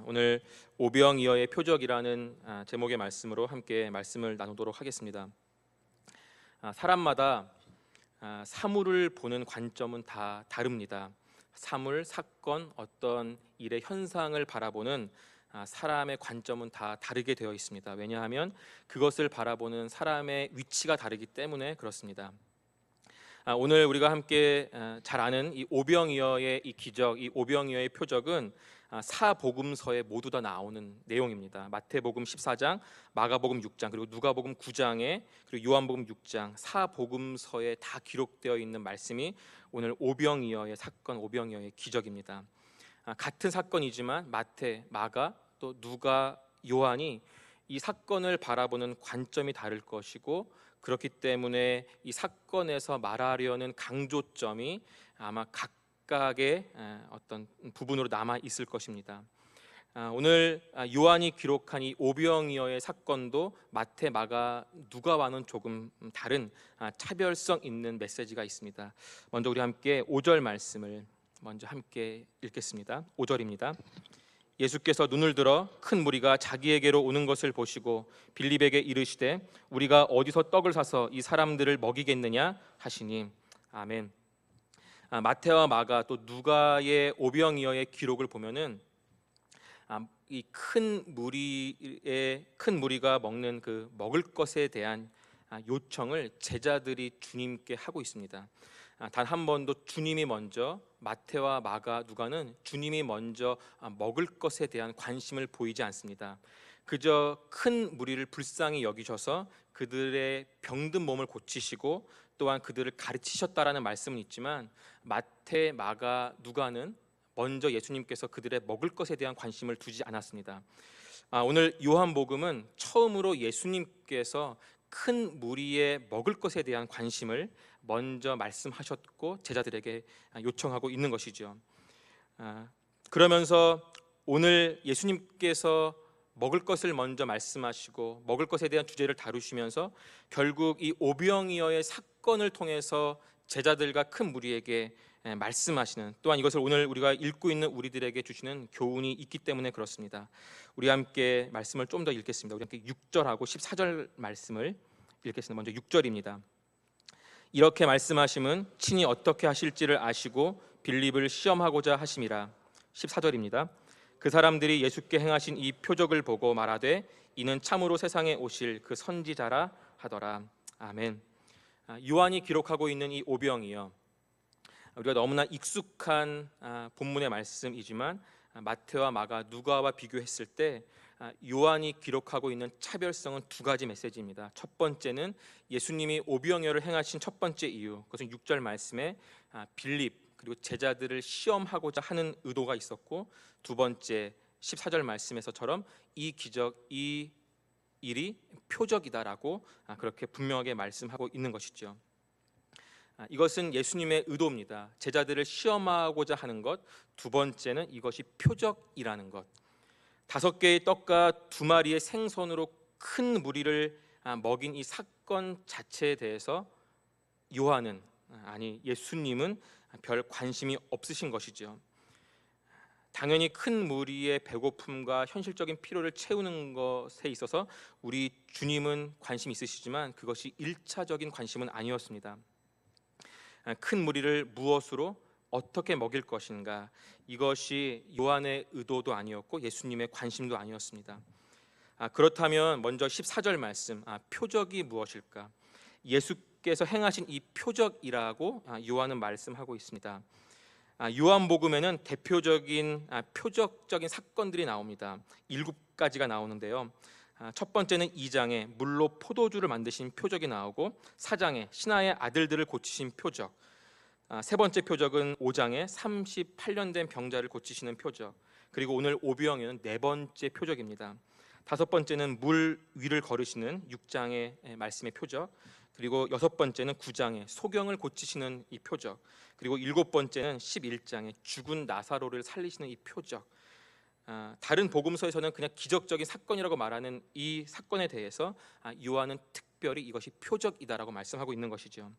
오늘 오병이어의 표적이라는 제목의 말씀으로 함께 말씀을 나누도록 하겠습니다. 사람마다 사물을 보는 관점은 다 다릅니다. 사물, 사건, 어떤 일의 현상을 바라보는 사람의 관점은 다 다르게 되어 있습니다. 왜냐하면 그것을 바라보는 사람의 위치가 다르기 때문에 그렇습니다. 오늘 우리가 함께 잘 아는 이 오병이어의 이 기적, 이 오병이어의 표적은 사복음서에 모두 다 나오는 내용입니다. 마태복음 14장, 마가복음 6장, 그리고 누가복음 9장에 그리고 요한복음 6장 사복음서에 다 기록되어 있는 말씀이 오늘 오병이어의 사건, 오병이어의 기적입니다. 같은 사건이지만 마태, 마가, 또 누가, 요한이 이 사건을 바라보는 관점이 다를 것이고, 그렇기 때문에 이 사건에서 말하려는 강조점이 아마 각각의 어떤 부분으로 남아 있을 것입니다. 오늘 요한이 기록한 이 오병이어의 사건도 마태, 마가, 누가와는 조금 다른 차별성 있는 메시지가 있습니다. 먼저 우리 함께 5절 말씀을 먼저 함께 읽겠습니다. 5절입니다. 예수께서 눈을 들어 큰 무리가 자기에게로 오는 것을 보시고 빌립에게 이르시되 우리가 어디서 떡을 사서 이 사람들을 먹이겠느냐 하시니. 아멘. 마태와 마가 또 누가의 오병이어의 기록을 보면은 이 큰 무리가 먹는 그 먹을 것에 대한 요청을 제자들이 주님께 하고 있습니다. 단 한 번도 주님이 먼저, 마태와 마가, 누가는 주님이 먼저 먹을 것에 대한 관심을 보이지 않습니다. 그저 큰 무리를 불쌍히 여기셔서 그들의 병든 몸을 고치시고 또한 그들을 가르치셨다라는 말씀은 있지만, 마태, 마가, 누가는 먼저 예수님께서 그들의 먹을 것에 대한 관심을 두지 않았습니다. 오늘 요한복음은 처음으로 예수님께서 큰 무리의 먹을 것에 대한 관심을 먼저 말씀하셨고 제자들에게 요청하고 있는 것이죠. 그러면서 오늘 예수님께서 먹을 것을 먼저 말씀하시고 먹을 것에 대한 주제를 다루시면서 결국 이 오병이어의 사건을 통해서 제자들과 큰 무리에게 말씀하시는, 또한 이것을 오늘 우리가 읽고 있는 우리들에게 주시는 교훈이 있기 때문에 그렇습니다. 우리 함께 말씀을 좀 더 읽겠습니다. 우리 함께 6절하고 14절 말씀을 읽겠습니다. 먼저 6절입니다. 이렇게 말씀하심은 친히 어떻게 하실지를 아시고 빌립을 시험하고자 하심이라. 14절입니다. 그 사람들이 예수께 행하신 이 표적을 보고 말하되 이는 참으로 세상에 오실 그 선지자라 하더라. 아멘. 요한이 기록하고 있는 이 오병이어, 우리가 너무나 익숙한 본문의 말씀이지만 마태와 마가, 누가와 비교했을 때 요한이 기록하고 있는 차별성은 두 가지 메시지입니다. 첫 번째는 예수님이 오병이어를 행하신 첫 번째 이유, 그것은 6절 말씀에 빌립 그리고 제자들을 시험하고자 하는 의도가 있었고, 두 번째 14절 말씀에서처럼 이 기적, 이 일이 표적이다라고 그렇게 분명하게 말씀하고 있는 것이죠. 이것은 예수님의 의도입니다. 제자들을 시험하고자 하는 것, 두 번째는 이것이 표적이라는 것. 5개의 떡과 2마리의 생선으로 큰 무리를 먹인 이 사건 자체에 대해서 요한은, 아니 예수님은 별 관심이 없으신 것이죠. 당연히 큰 무리의 배고픔과 현실적인 필요를 채우는 것에 있어서 우리 주님은 관심이 있으시지만 그것이 1차적인 관심은 아니었습니다. 큰 무리를 무엇으로 어떻게 먹일 것인가, 이것이 요한의 의도도 아니었고 예수님의 관심도 아니었습니다. 그렇다면 먼저 14절 말씀, 표적이 무엇일까? 예수께서 행하신 이 표적이라고 요한은 말씀하고 있습니다. 요한복음에는 대표적인 표적적인 사건들이 나옵니다. 7가지가 나오는데요. 첫 번째는 2장에 물로 포도주를 만드신 표적이 나오고, 4장에 신하의 아들들을 고치신 표적, 세 번째 표적은 5장에 38년 된 병자를 고치시는 표적, 그리고 오늘 오병이어는 4번째 표적입니다. 5번째는 물 위를 걸으시는 6장의 말씀의 표적, 그리고 6번째는 9장에 소경을 고치시는 이 표적, 그리고 7번째는 11장에 죽은 나사로를 살리시는 이 표적. 다른 복음서에서는 그냥 기적적인 사건이라고 말하는 이 사건에 대해서 요한은 특별히 이것이 표적이다라고 말씀하고 있는 것이죠.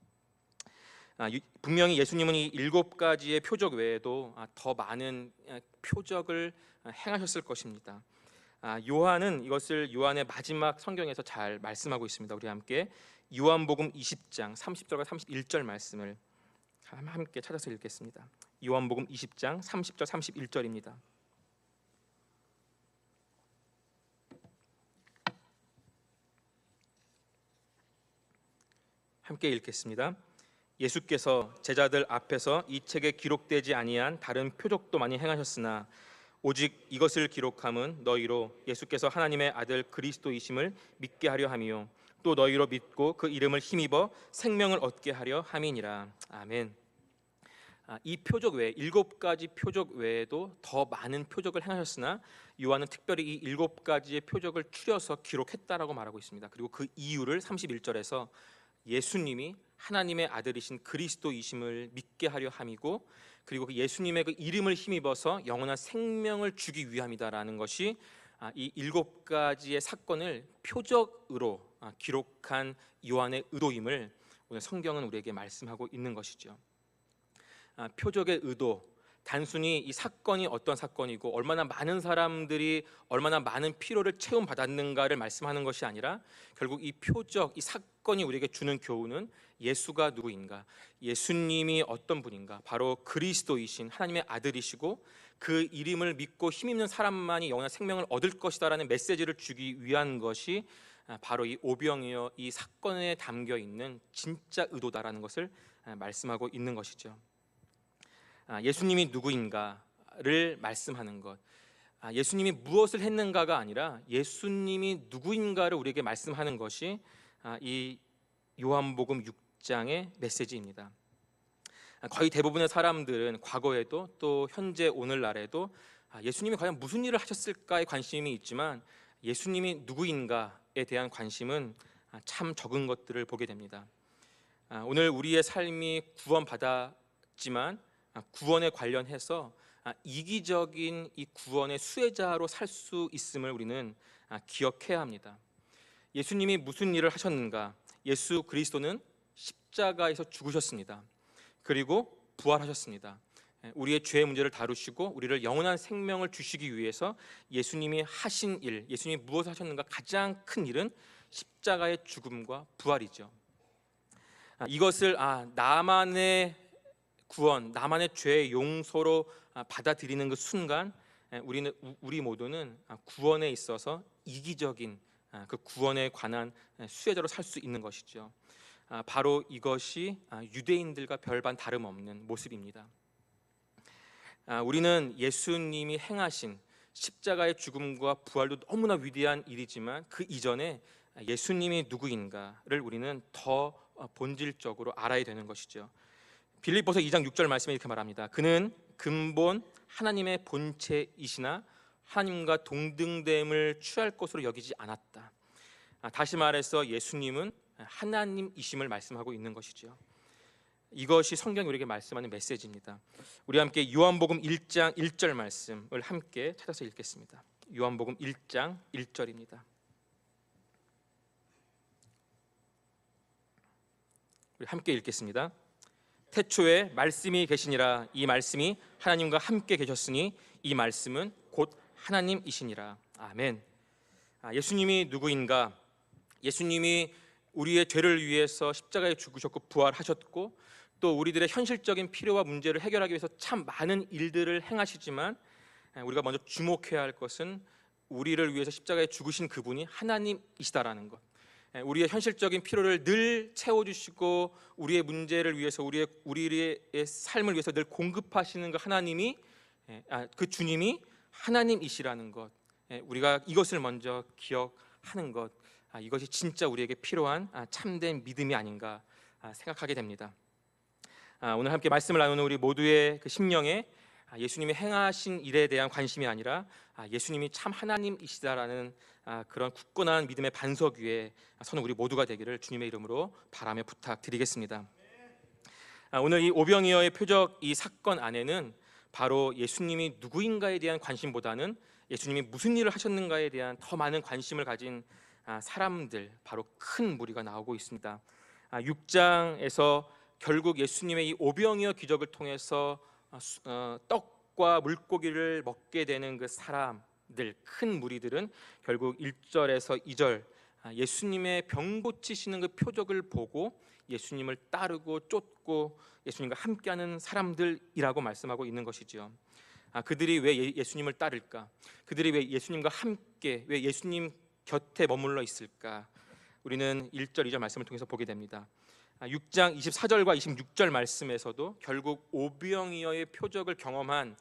분명히 예수님은 이 7가지의 표적 외에도 더 많은 표적을 행하셨을 것입니다. 요한은 이것을 요한의 마지막 성경에서 잘 말씀하고 있습니다. 우리 함께 요한복음 20장 30절과 31절 말씀을 함께 찾아서 읽겠습니다. 요한복음 20장 30절 31절입니다. 함께 읽겠습니다. 예수께서 제자들 앞에서 이 책에 기록되지 아니한 다른 표적도 많이 행하셨으나 오직 이것을 기록함은 너희로 예수께서 하나님의 아들 그리스도이심을 믿게 하려 함이요 또 너희로 믿고 그 이름을 힘입어 생명을 얻게 하려 함이니라. 아멘. 이 표적 외에 7가지 표적 외에도 더 많은 표적을 행하셨으나 요한은 특별히 이 7가지의 표적을 추려서 기록했다라고 말하고 있습니다. 그리고 그 이유를 31절에서 예수님이 하나님의 아들이신 그리스도이심을 믿게 하려 함이고 그리고 그 예수님의 그 이름을 힘입어서 영원한 생명을 주기 위함이다라는 것이 이 7가지의 사건을 표적으로 기록한 요한의 의도임을 오늘 성경은 우리에게 말씀하고 있는 것이죠. 표적의 의도, 단순히 이 사건이 어떤 사건이고 얼마나 많은 사람들이 얼마나 많은 피로를 체험받았는가를 말씀하는 것이 아니라 결국 이 표적, 이 사건이 우리에게 주는 교훈은 예수가 누구인가, 예수님이 어떤 분인가, 바로 그리스도이신 하나님의 아들이시고 그 이름을 믿고 힘입는 사람만이 영원한 생명을 얻을 것이다라는 메시지를 주기 위한 것이 바로 이 오병이어 이 사건에 담겨 있는 진짜 의도다라는 것을 말씀하고 있는 것이죠. 예수님이 누구인가를 말씀하는 것, 예수님이 무엇을 했는가가 아니라 예수님이 누구인가를 우리에게 말씀하는 것이 이 요한복음 6장의 메시지입니다. 거의 대부분의 사람들은 과거에도 또 현재 오늘날에도 예수님이 과연 무슨 일을 하셨을까에 관심이 있지만 예수님이 누구인가에 대한 관심은 참 적은 것들을 보게 됩니다. 오늘 우리의 삶이 구원받았지만 구원에 관련해서 이기적인 이 구원의 수혜자로 살 수 있음을 우리는 기억해야 합니다. 예수님이 무슨 일을 하셨는가? 예수 그리스도는 십자가에서 죽으셨습니다. 그리고 부활하셨습니다. 우리의 죄의 문제를 다루시고 우리를 영원한 생명을 주시기 위해서 예수님이 하신 일, 예수님이 무엇을 하셨는가? 가장 큰 일은 십자가의 죽음과 부활이죠. 이것을 나만의 구원, 나만의 죄의 용서로 받아들이는 그 순간 우리 모두는 구원에 있어서 이기적인 그 구원에 관한 수혜자로 살 수 있는 것이죠. 바로 이것이 유대인들과 별반 다름없는 모습입니다. 우리는 예수님이 행하신 십자가의 죽음과 부활도 너무나 위대한 일이지만 그 이전에 예수님이 누구인가를 우리는 더 본질적으로 알아야 되는 것이죠. 빌립보서 2장 6절 말씀에 이렇게 말합니다. 그는 근본 하나님의 본체이시나 하나님과 동등됨을 취할 것으로 여기지 않았다. 다시 말해서 예수님은 하나님이심을 말씀하고 있는 것이죠. 이것이 성경이 우리에게 말씀하는 메시지입니다. 우리 함께 요한복음 1장 1절 말씀을 함께 찾아서 읽겠습니다. 요한복음 1장 1절입니다. 우리 함께 읽겠습니다. 태초에 말씀이 계시니라. 이 말씀이 하나님과 함께 계셨으니 이 말씀은 곧 하나님이시니라. 아멘. 예수님이 누구인가? 예수님이 우리의 죄를 위해서 십자가에 죽으셨고 부활하셨고 또 우리들의 현실적인 필요와 문제를 해결하기 위해서 참 많은 일들을 행하시지만 우리가 먼저 주목해야 할 것은 우리를 위해서 십자가에 죽으신 그분이 하나님이시다라는 것. 우리의 현실적인 필요를 늘 채워주시고 우리의 문제를 위해서 우리의 삶을 위해서 늘 공급하시는 그 하나님이 그 주님이 하나님이시라는 것. 우리가 이것을 먼저 기억하는 것. 이것이 진짜 우리에게 필요한 참된 믿음이 아닌가 생각하게 됩니다. 오늘 함께 말씀을 나누는 우리 모두의 그 심령에 예수님이 행하신 일에 대한 관심이 아니라 예수님이 참 하나님이시다라는 그런 굳건한 믿음의 반석 위에 서는 우리 모두가 되기를 주님의 이름으로 바라며 부탁드리겠습니다. 오늘 이 오병이어의 표적 이 사건 안에는 바로 예수님이 누구인가에 대한 관심보다는 예수님이 무슨 일을 하셨는가에 대한 더 많은 관심을 가진 사람들, 바로 큰 무리가 나오고 있습니다. 6장에서 결국 예수님의 이 오병이어 기적을 통해서 떡과 물고기를 먹게 되는 그 사람들, 큰 무리들은 결국 1절에서 2절 예수님의 병 고치시는 그 표적을 보고 예수님을 따르고 쫓고 예수님과 함께하는 사람들이라고 말씀하고 있는 것이지요. 그들이 왜 예수님을 따를까? 그들이 왜 예수님과 함께, 왜 예수님 곁에 머물러 있을까? 우리는 1절, 2절 말씀을 통해서 보게 됩니다. 6장 24절과 26절 말씀에서도 결국 오병이어의 표적을 경험한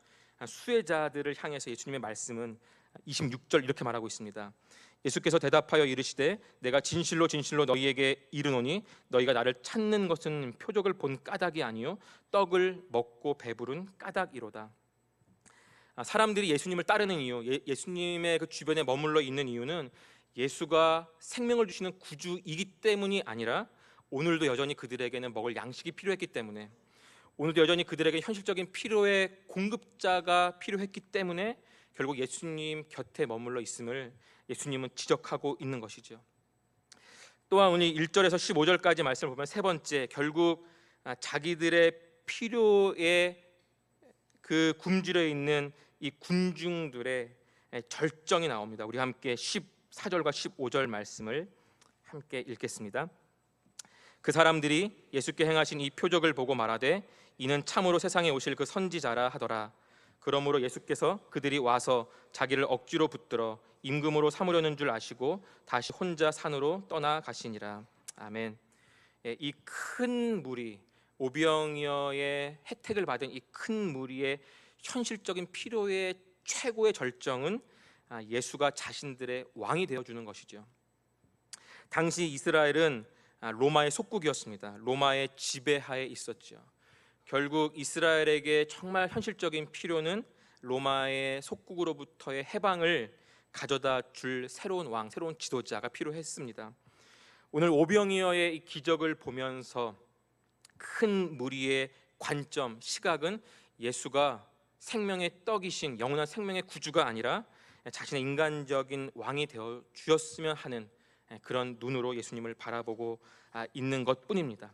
수혜자들을 향해서 예수님의 말씀은 26절 이렇게 말하고 있습니다. 예수께서 대답하여 이르시되 내가 진실로 진실로 너희에게 이르노니 너희가 나를 찾는 것은 표적을 본 까닭이 아니요 떡을 먹고 배부른 까닭이로다. 사람들이 예수님을 따르는 이유, 예수님의 그 주변에 머물러 있는 이유는 예수가 생명을 주시는 구주이기 때문이 아니라 오늘도 여전히 그들에게는 먹을 양식이 필요했기 때문에, 오늘도 여전히 그들에게 현실적인 필요의 공급자가 필요했기 때문에 결국 예수님 곁에 머물러 있음을 예수님은 지적하고 있는 것이죠. 또한 오늘 1절에서 15절까지 말씀을 보면 세 번째, 결국 자기들의 필요에 그 굶주려 있는 이 군중들의 절정이 나옵니다. 우리 함께 14절과 15절 말씀을 함께 읽겠습니다. 그 사람들이 예수께 행하신 이 표적을 보고 말하되 이는 참으로 세상에 오실 그 선지자라 하더라. 그러므로 예수께서 그들이 와서 자기를 억지로 붙들어 임금으로 삼으려는 줄 아시고 다시 혼자 산으로 떠나가시니라. 아멘. 이 큰 무리, 오병이어의 혜택을 받은 이 큰 무리의 현실적인 필요의 최고의 절정은 예수가 자신들의 왕이 되어주는 것이죠. 당시 이스라엘은 로마의 속국이었습니다. 로마의 지배하에 있었죠. 결국 이스라엘에게 정말 현실적인 필요는 로마의 속국으로부터의 해방을 가져다 줄 새로운 왕, 새로운 지도자가 필요했습니다. 오늘 오병이어의 이 기적을 보면서 큰 무리의 관점, 시각은 예수가 생명의 떡이신 영원한 생명의 구주가 아니라 자신의 인간적인 왕이 되어 주었으면 하는 그런 눈으로 예수님을 바라보고 있는 것뿐입니다.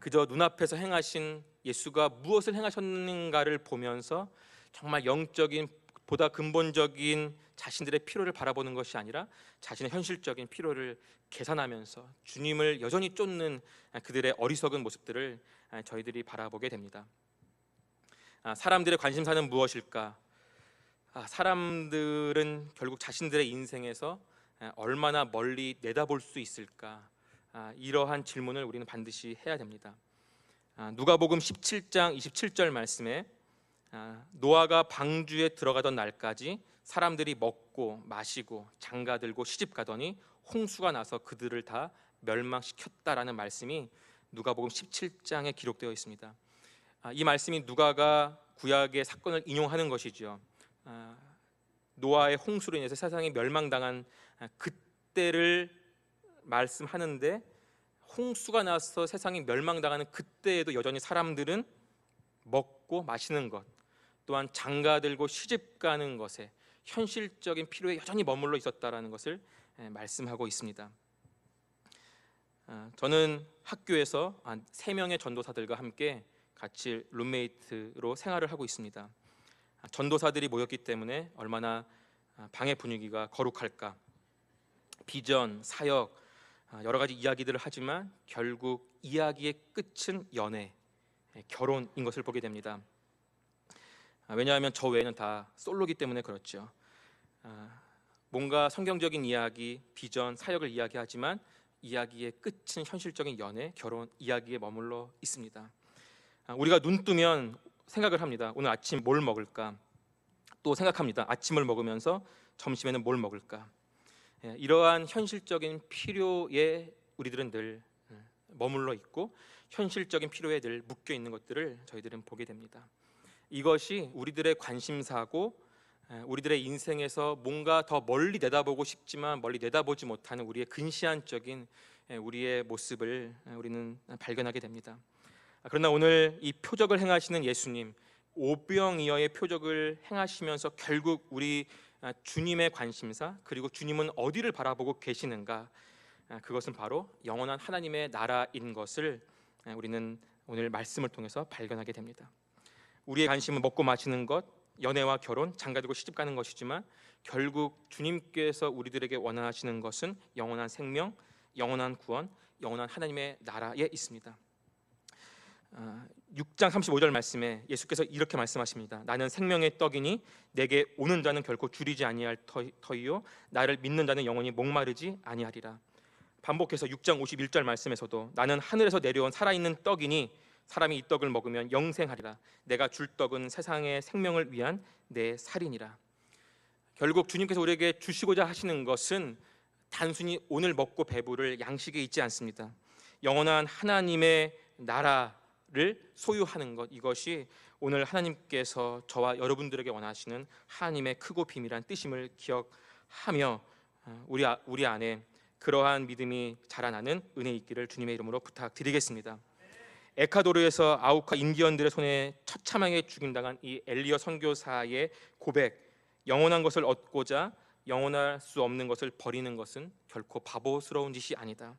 그저 눈앞에서 행하신 예수가 무엇을 행하셨는가를 보면서 정말 영적인, 보다 근본적인 자신들의 필요를 바라보는 것이 아니라 자신의 현실적인 필요를 계산하면서 주님을 여전히 쫓는 그들의 어리석은 모습들을 저희들이 바라보게 됩니다. 사람들의 관심사는 무엇일까? 사람들은 결국 자신들의 인생에서 얼마나 멀리 내다볼 수 있을까? 이러한 질문을 우리는 반드시 해야 됩니다. 누가복음 17장 27절 말씀에 노아가 방주에 들어가던 날까지 사람들이 먹고 마시고 장가들고 시집가더니 홍수가 나서 그들을 다 멸망시켰다라는 말씀이 누가복음 17장에 기록되어 있습니다. 이 말씀이 누가가 구약의 사건을 인용하는 것이죠. 노아의 홍수로 인해서 세상이 멸망당한 그때를 말씀하는데, 홍수가 나서 세상이 멸망당하는 그때에도 여전히 사람들은 먹고 마시는 것, 또한 장가들고 시집가는 것에 현실적인 필요에 여전히 머물러 있었다라는 것을 말씀하고 있습니다. 저는 학교에서 3명의 전도사들과 함께 같이 룸메이트로 생활을 하고 있습니다. 전도사들이 모였기 때문에 얼마나 방의 분위기가 거룩할까. 비전, 사역, 여러 가지 이야기들을 하지만 결국 이야기의 끝은 연애, 결혼인 것을 보게 됩니다. 왜냐하면 저 외에는 다 솔로기 때문에 그렇죠. 뭔가 성경적인 이야기, 비전, 사역을 이야기하지만 이야기의 끝은 현실적인 연애, 결혼 이야기에 머물러 있습니다. 우리가 눈 뜨면 생각을 합니다. 오늘 아침 뭘 먹을까? 또 생각합니다. 아침을 먹으면서 점심에는 뭘 먹을까? 이러한 현실적인 필요에 우리들은 늘 머물러 있고 현실적인 필요에 늘 묶여 있는 것들을 저희들은 보게 됩니다. 이것이 우리들의 관심사고 우리들의 인생에서 뭔가 더 멀리 내다보고 싶지만 멀리 내다보지 못하는 우리의 근시안적인 우리의 모습을 우리는 발견하게 됩니다. 그러나 오늘 이 표적을 행하시는 예수님, 오병이어의 표적을 행하시면서 결국 우리 주님의 관심사, 그리고 주님은 어디를 바라보고 계시는가, 그것은 바로 영원한 하나님의 나라인 것을 우리는 오늘 말씀을 통해서 발견하게 됩니다. 우리의 관심은 먹고 마시는 것, 연애와 결혼, 장가들고 시집 가는 것이지만 결국 주님께서 우리들에게 원하시는 것은 영원한 생명, 영원한 구원, 영원한 하나님의 나라에 있습니다. 6장 35절 말씀에 예수께서 이렇게 말씀하십니다. 나는 생명의 떡이니 내게 오는 자는 결코 줄이지 아니할 터이요 나를 믿는 자는 영원히 목마르지 아니하리라. 반복해서 6장 51절 말씀에서도 나는 하늘에서 내려온 살아있는 떡이니 사람이 이 떡을 먹으면 영생하리라. 내가 줄 떡은 세상의 생명을 위한 내 살이니라. 결국 주님께서 우리에게 주시고자 하시는 것은 단순히 오늘 먹고 배부를 양식에 있지 않습니다. 영원한 하나님의 나라를 소유하는 것, 이것이 오늘 하나님께서 저와 여러분들에게 원하시는 하나님의 크고 비밀한 뜻임을 기억하며 우리 안에 그러한 믿음이 자라나는 은혜 있기를 주님의 이름으로 부탁드리겠습니다. 에콰도르에서 아우카 인디언들의 손에 처참하게 죽임당한 이 엘리어 선교사의 고백, 영원한 것을 얻고자 영원할 수 없는 것을 버리는 것은 결코 바보스러운 짓이 아니다.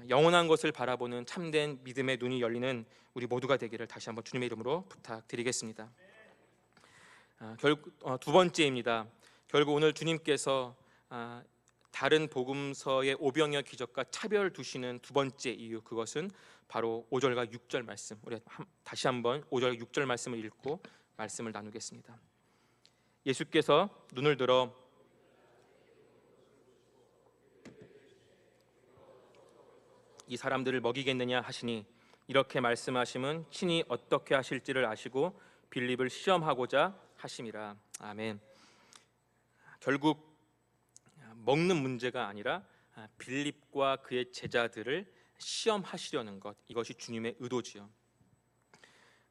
영원한 것을 바라보는 참된 믿음의 눈이 열리는 우리 모두가 되기를 다시 한번 주님의 이름으로 부탁드리겠습니다. 결국 두 번째입니다. 결국 오늘 주님께서 다른 복음서의 오병이어 기적과 차별 두시는 두 번째 이유, 그것은 바로 5절과 6절 말씀. 우리 다시 한번 5절과 6절 말씀을 읽고 말씀을 나누겠습니다. 예수께서 눈을 들어 이 사람들을 먹이겠느냐 하시니 이렇게 말씀하심은 친히 어떻게 하실지를 아시고 빌립을 시험하고자 하심이라. 아멘. 결국 먹는 문제가 아니라 빌립과 그의 제자들을 시험하시려는 것, 이것이 주님의 의도지요.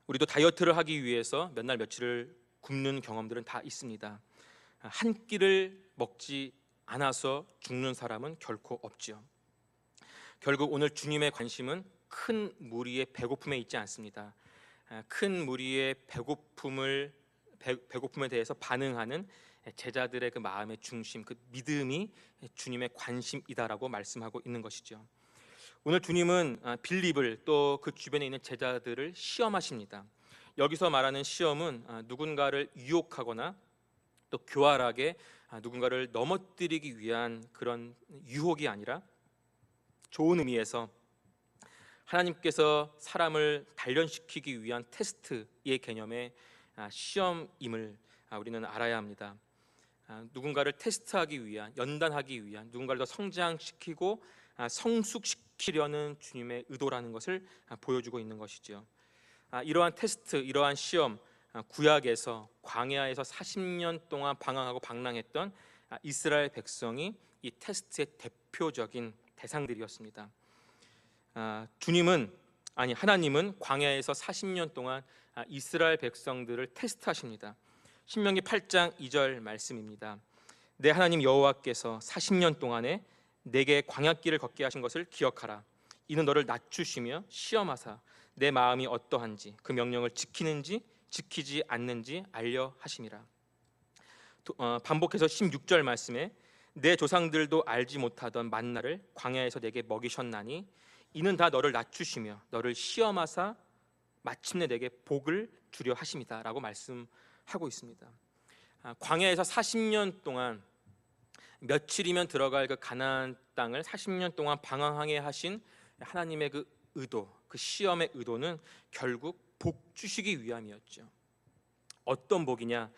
우리도 다이어트를 하기 위해서 몇 날 며칠을 굶는 경험들은 다 있습니다. 한 끼를 먹지 않아서 죽는 사람은 결코 없지요. 결국 오늘 주님의 관심은 큰 무리의 배고픔에 있지 않습니다. 큰 무리의 배고픔에 대해서 반응하는 제자들의 그 마음의 중심, 그 믿음이 주님의 관심이다라고 말씀하고 있는 것이죠. 오늘 주님은 빌립을 또 그 주변에 있는 제자들을 시험하십니다. 여기서 말하는 시험은 누군가를 유혹하거나 또 교활하게 누군가를 넘어뜨리기 위한 그런 유혹이 아니라 좋은 의미에서 하나님께서 사람을 단련시키기 위한 테스트의 개념의 시험임을 우리는 알아야 합니다. 누군가를 테스트하기 위한, 연단하기 위한, 누군가를 더 성장시키고 성숙시키려는 주님의 의도라는 것을 보여주고 있는 것이죠. 이러한 테스트, 이러한 시험, 구약에서 광야에서 40년 동안 방황하고 방랑했던 이스라엘 백성이 이 테스트의 대표적인 대상들이었습니다. 하나님은 광야에서 40년 동안 이스라엘 백성들을 테스트하십니다. 신명기 8장 2절 말씀입니다. 내 하나님 여호와께서 40년 동안에 내게 광야길을 걷게 하신 것을 기억하라. 이는 너를 낮추시며 시험하사 내 마음이 어떠한지 그 명령을 지키는지 지키지 않는지 알려 하심이라. 반복해서 16절 말씀에 내 조상들도 알지 못하던 만나를 광야에서 내게 먹이셨나니 이는 다 너를 낮추시며 너를 시험하사 마침내 내게 복을 주려 하심이다 라고 말씀하고 있습니다. 광야에서 40년 동안 며칠이면 들어갈 그 가나안 땅을 40년 동안 방황하게 하신 하나님의 그 의도, 그 시험의 의도는 결국 복 주시기 위함이었죠. 어떤 복이냐?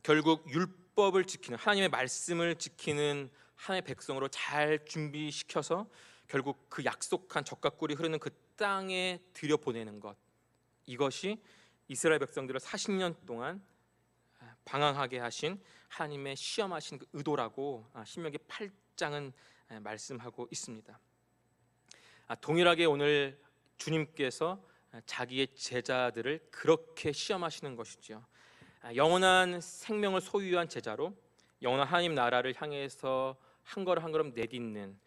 결국 율법을 지키는, 하나님의 말씀을 지키는 하나님의 백성으로 잘 준비시켜서 결국 그 약속한 젖과 꿀이 흐르는 그 땅에 들여보내는 것, 이것이 이스라엘 백성들을 40년 동안 방황하게 하신 하나님의 시험하신 그 의도라고 신명기 8장은 말씀하고 있습니다. 동일하게 오늘 주님께서 자기의 제자들을 그렇게 시험하시는 것이죠. 영원한 생명을 소유한 제자로 영원한 하나님 나라를 향해서 한 걸음 한 걸음 내딛는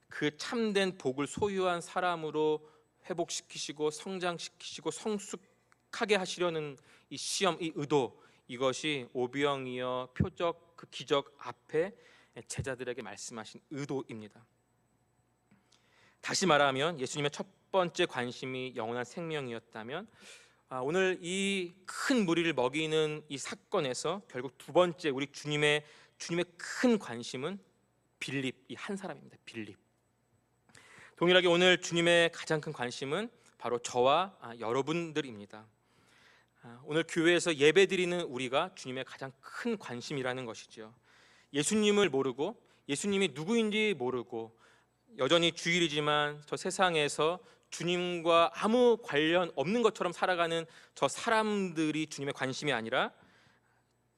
그 참된 복을 소유한 사람으로 회복시키시고 성장시키시고 성숙하게 하시려는 이 시험, 이 의도, 이것이 오병이어 표적 그 기적 앞에 제자들에게 말씀하신 의도입니다. 다시 말하면 예수님의 첫 번째 관심이 영원한 생명이었다면, 오늘 이 큰 무리를 먹이는 이 사건에서 결국 두 번째 우리 주님의 큰 관심은 빌립, 이 한 사람입니다. 빌립. 동일하게 오늘 주님의 가장 큰 관심은 바로 저와 여러분들입니다. 오늘 교회에서 예배드리는 우리가 주님의 가장 큰 관심이라는 것이죠. 예수님을 모르고 예수님이 누구인지 모르고 여전히 주일이지만 저 세상에서 주님과 아무 관련 없는 것처럼 살아가는 저 사람들이 주님의 관심이 아니라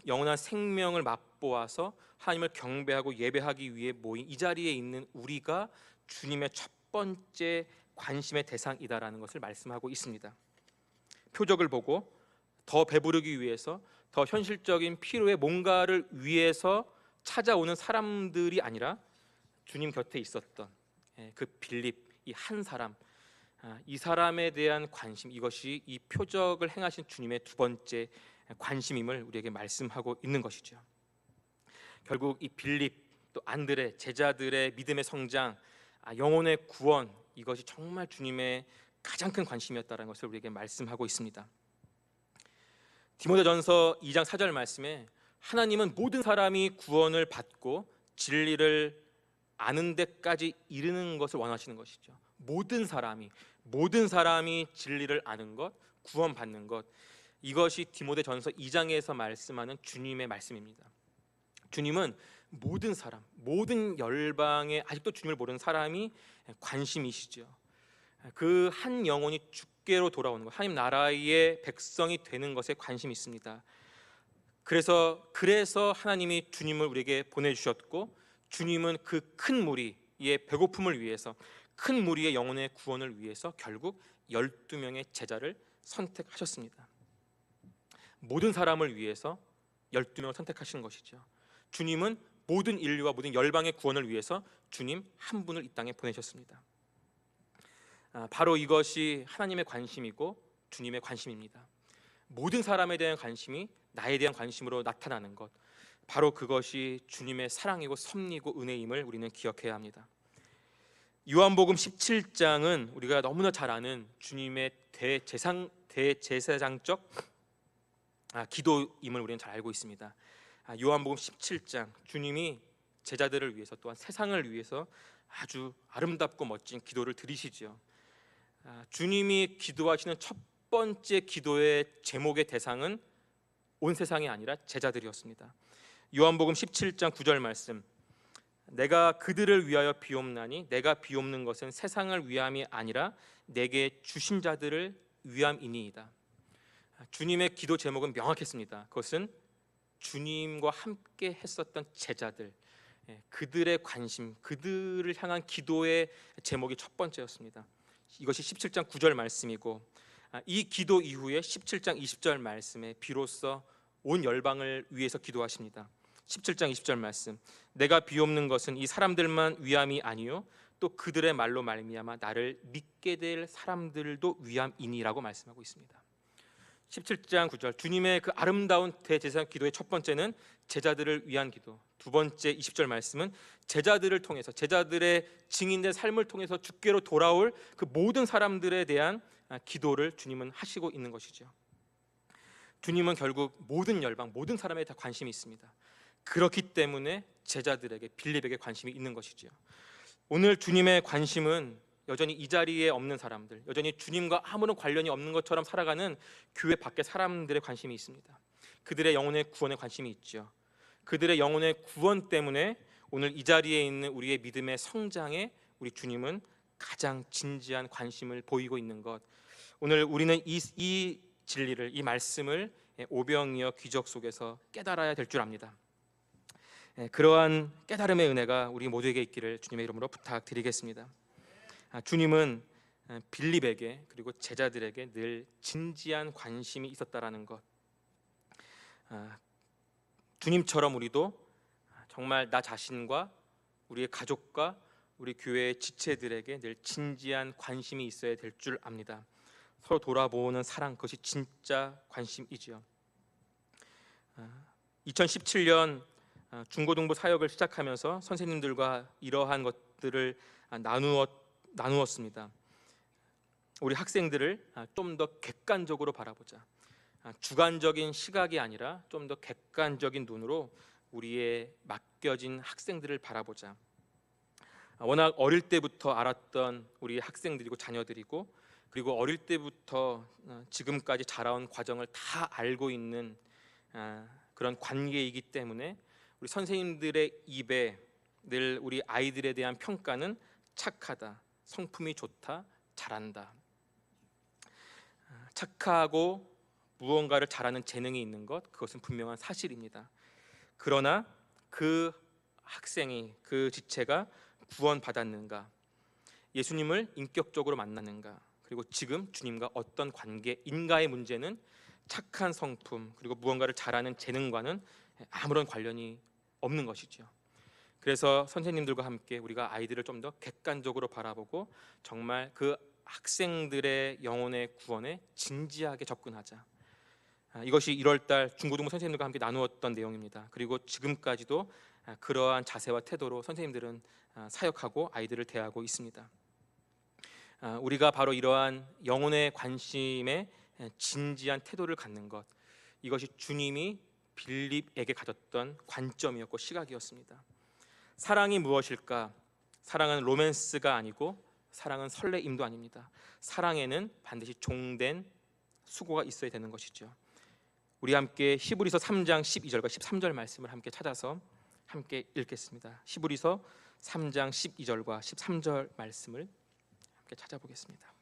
영원한 생명을 맛보아서 하나님을 경배하고 예배하기 위해 모인 이 자리에 있는 우리가 주님의 첫 번째 관심의 대상이다라는 것을 말씀하고 있습니다. 표적을 보고 더 배부르기 위해서, 더 현실적인 필요에 뭔가를 위해서 찾아오는 사람들이 아니라 주님 곁에 있었던 그 빌립, 이 한 사람, 이 사람에 대한 관심, 이것이 이 표적을 행하신 주님의 두 번째 관심임을 우리에게 말씀하고 있는 것이죠. 결국 이 빌립 또 안드레 제자들의 믿음의 성장, 영혼의 구원, 이것이 정말 주님의 가장 큰 관심이었다는 것을 우리에게 말씀하고 있습니다. 디모데전서 2장 4절 말씀에 하나님은 모든 사람이 구원을 받고 진리를 아는 데까지 이르는 것을 원하시는 것이죠. 모든 사람이 진리를 아는 것, 구원받는 것, 이것이 디모데전서 2장에서 말씀하는 주님의 말씀입니다. 주님은 모든 사람, 모든 열방에 아직도 주님을 모르는 사람이 관심이시죠. 그 한 영혼이 주께로 돌아오는 것, 하나님 나라의 백성이 되는 것에 관심이 있습니다. 그래서 하나님이 주님을 우리에게 보내주셨고, 주님은 그 큰 무리의 배고픔을 위해서, 큰 무리의 영혼의 구원을 위해서 결국 12명의 제자를 선택하셨습니다. 모든 사람을 위해서 12명을 선택하신 것이죠. 주님은 모든 인류와 모든 열방의 구원을 위해서 주님 한 분을 이 땅에 보내셨습니다. 바로 이것이 하나님의 관심이고 주님의 관심입니다. 모든 사람에 대한 관심이 나에 대한 관심으로 나타나는 것, 바로 그것이 주님의 사랑이고 섭리고 은혜임을 우리는 기억해야 합니다. 요한복음 17장은 우리가 너무나 잘 아는 주님의 대제사장적 기도임을 우리는 잘 알고 있습니다. 요한복음 17장, 주님이 제자들을 위해서 또한 세상을 위해서 아주 아름답고 멋진 기도를 드리시죠. 주님이 기도하시는 첫 번째 기도의 제목의 대상은 온 세상이 아니라 제자들이었습니다. 요한복음 17장 9절 말씀, 내가 그들을 위하여 비옵나니 내가 비옵는 것은 세상을 위함이 아니라 내게 주신 자들을 위함이니이다. 주님의 기도 제목은 명확했습니다. 그것은 주님과 함께 했었던 제자들, 그들의 관심, 그들을 향한 기도의 제목이 첫 번째였습니다. 이것이 17장 9절 말씀이고, 이 기도 이후에 17장 20절 말씀에 비로소 온 열방을 위해서 기도하십니다. 17장 20절 말씀, 내가 비옵는 것은 이 사람들만 위함이 아니요 또 그들의 말로 말미암아 나를 믿게 될 사람들도 위함이니라고 말씀하고 있습니다. 17장 9절, 주님의 그 아름다운 대제사장 기도의 첫 번째는 제자들을 위한 기도, 두 번째 20절 말씀은 제자들을 통해서, 제자들의 증인된 삶을 통해서 주께로 돌아올 그 모든 사람들에 대한 기도를 주님은 하시고 있는 것이죠. 주님은 결국 모든 열방, 모든 사람에 다 관심이 있습니다. 그렇기 때문에 제자들에게, 빌립에게 관심이 있는 것이죠. 오늘 주님의 관심은 여전히 이 자리에 없는 사람들, 여전히 주님과 아무런 관련이 없는 것처럼 살아가는 교회 밖의 사람들의 관심이 있습니다. 그들의 영혼의 구원에 관심이 있죠. 그들의 영혼의 구원 때문에 오늘 이 자리에 있는 우리의 믿음의 성장에 우리 주님은 가장 진지한 관심을 보이고 있는 것, 오늘 우리는 이 진리를, 이 말씀을 오병이어 기적 속에서 깨달아야 될 줄 압니다. 그러한 깨달음의 은혜가 우리 모두에게 있기를 주님의 이름으로 부탁드리겠습니다. 주님은 빌립에게 그리고 제자들에게 늘 진지한 관심이 있었다라는 것, 주님처럼 우리도 정말 나 자신과 우리의 가족과 우리 교회의 지체들에게 늘 진지한 관심이 있어야 될 줄 압니다. 서로 돌아보는 사랑, 그것이 진짜 관심이지요. 2017년 중고등부 사역을 시작하면서 선생님들과 이러한 것들을 나누었습니다. 우리 학생들을 좀 더 객관적으로 바라보자. 주관적인 시각이 아니라 좀 더 객관적인 눈으로 우리의 맡겨진 학생들을 바라보자. 워낙 어릴 때부터 알았던 우리 학생들이고 자녀들이고, 그리고 어릴 때부터 지금까지 자라온 과정을 다 알고 있는 그런 관계이기 때문에 우리 선생님들의 입에 늘 우리 아이들에 대한 평가는 착하다, 성품이 좋다, 잘한다. 착하고 무언가를 잘하는 재능이 있는 것, 그것은 분명한 사실입니다. 그러나 그 학생이, 그 지체가 구원받았는가, 예수님을 인격적으로 만났는가, 그리고 지금 주님과 어떤 관계인가의 문제는 착한 성품 그리고 무언가를 잘하는 재능과는 아무런 관련이 없는 것이죠. 그래서 선생님들과 함께 우리가 아이들을 좀 더 객관적으로 바라보고 정말 그 학생들의 영혼의 구원에 진지하게 접근하자. 이것이 1월달 중고등부 선생님들과 함께 나누었던 내용입니다. 그리고 지금까지도 그러한 자세와 태도로 선생님들은 사역하고 아이들을 대하고 있습니다. 우리가 바로 이러한 영혼의 관심에 진지한 태도를 갖는 것, 이것이 주님이 빌립에게 가졌던 관점이었고 시각이었습니다. 사랑이 무엇일까? 사랑은 로맨스가 아니고 사랑은 설레임도 아닙니다. 사랑에는 반드시 종된 수고가 있어야 되는 것이죠. 우리 함께 히브리서 3장 12절과 13절 말씀을 함께 찾아서 함께 읽겠습니다. 히브리서 3장 12절과 13절 말씀을 함께 찾아보겠습니다.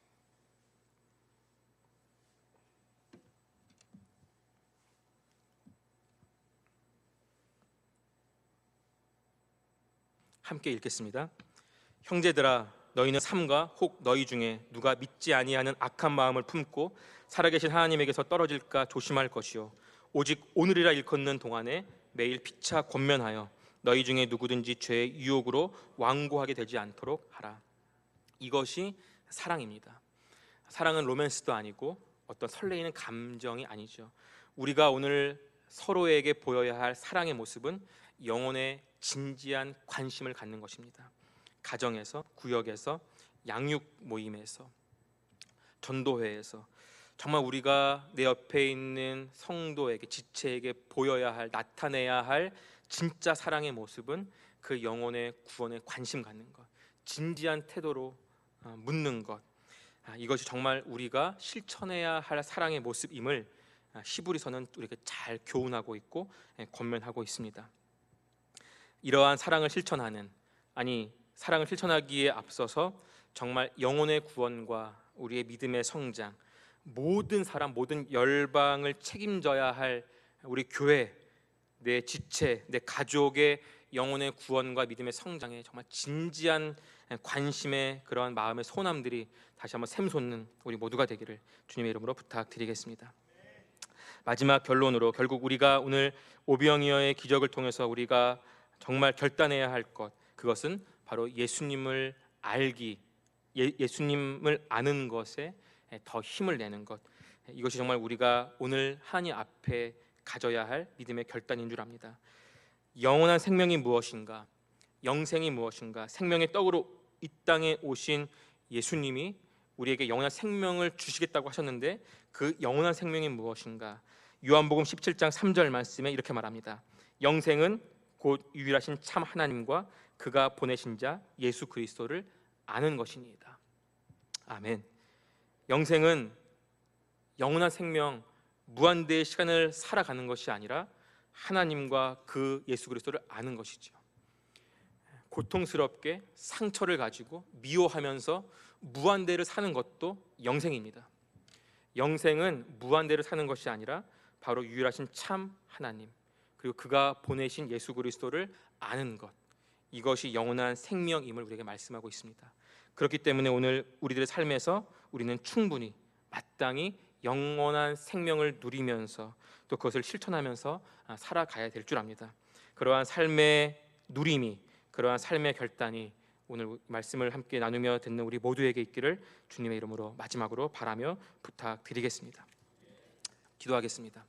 함께 읽겠습니다. 형제들아, 너희는 삼가 혹 너희 중에 누가 믿지 아니하는 악한 마음을 품고 살아계신 하나님에게서 떨어질까 조심할 것이요, 오직 오늘이라 일컫는 동안에 매일 피차 권면하여 너희 중에 누구든지 죄의 유혹으로 완고하게 되지 않도록 하라. 이것이 사랑입니다. 사랑은 로맨스도 아니고 어떤 설레이는 감정이 아니죠. 우리가 오늘 서로에게 보여야 할 사랑의 모습은 영혼의 진지한 관심을 갖는 것입니다. 가정에서, 구역에서, 양육 모임에서, 전도회에서 정말 우리가 내 옆에 있는 성도에게, 지체에게 보여야 할, 나타내야 할 진짜 사랑의 모습은 그 영혼의 구원에 관심 갖는 것, 진지한 태도로 묻는 것, 이것이 정말 우리가 실천해야 할 사랑의 모습임을 히브리서는 우리에게 잘 교훈하고 있고 권면하고 있습니다. 이러한 사랑을 실천하는, 사랑을 실천하기에 앞서서 정말 영혼의 구원과 우리의 믿음의 성장, 모든 사람, 모든 열방을 책임져야 할 우리 교회, 내 지체, 내 가족의 영혼의 구원과 믿음의 성장에 정말 진지한 관심의 그러한 마음의 소원함들이 다시 한번 샘솟는 우리 모두가 되기를 주님의 이름으로 부탁드리겠습니다. 마지막 결론으로, 결국 우리가 오늘 오병이어의 기적을 통해서 우리가 정말 결단해야 할 것, 그것은 바로 예수님을 알기, 예수님을 아는 것에 더 힘을 내는 것, 이것이 정말 우리가 오늘 하나님 앞에 가져야 할 믿음의 결단인 줄 압니다. 영원한 생명이 무엇인가, 영생이 무엇인가, 생명의 떡으로 이 땅에 오신 예수님이 우리에게 영원한 생명을 주시겠다고 하셨는데 그 영원한 생명이 무엇인가? 요한복음 17장 3절 말씀에 이렇게 말합니다. 영생은 곧 유일하신 참 하나님과 그가 보내신 자 예수 그리스도를 아는 것이니이다. 아멘. 영생은 영원한 생명, 무한대의 시간을 살아가는 것이 아니라 하나님과 그 예수 그리스도를 아는 것이죠. 고통스럽게 상처를 가지고 미워하면서 무한대를 사는 것도 영생입니다. 영생은 무한대를 사는 것이 아니라 바로 유일하신 참 하나님, 그리고 그가 보내신 예수 그리스도를 아는 것, 이것이 영원한 생명임을 우리에게 말씀하고 있습니다. 그렇기 때문에 오늘 우리들의 삶에서 우리는 충분히 마땅히 영원한 생명을 누리면서 또 그것을 실천하면서 살아가야 될 줄 압니다. 그러한 삶의 누림이, 그러한 삶의 결단이 오늘 말씀을 함께 나누며 듣는 우리 모두에게 있기를 주님의 이름으로 마지막으로 바라며 부탁드리겠습니다. 기도하겠습니다.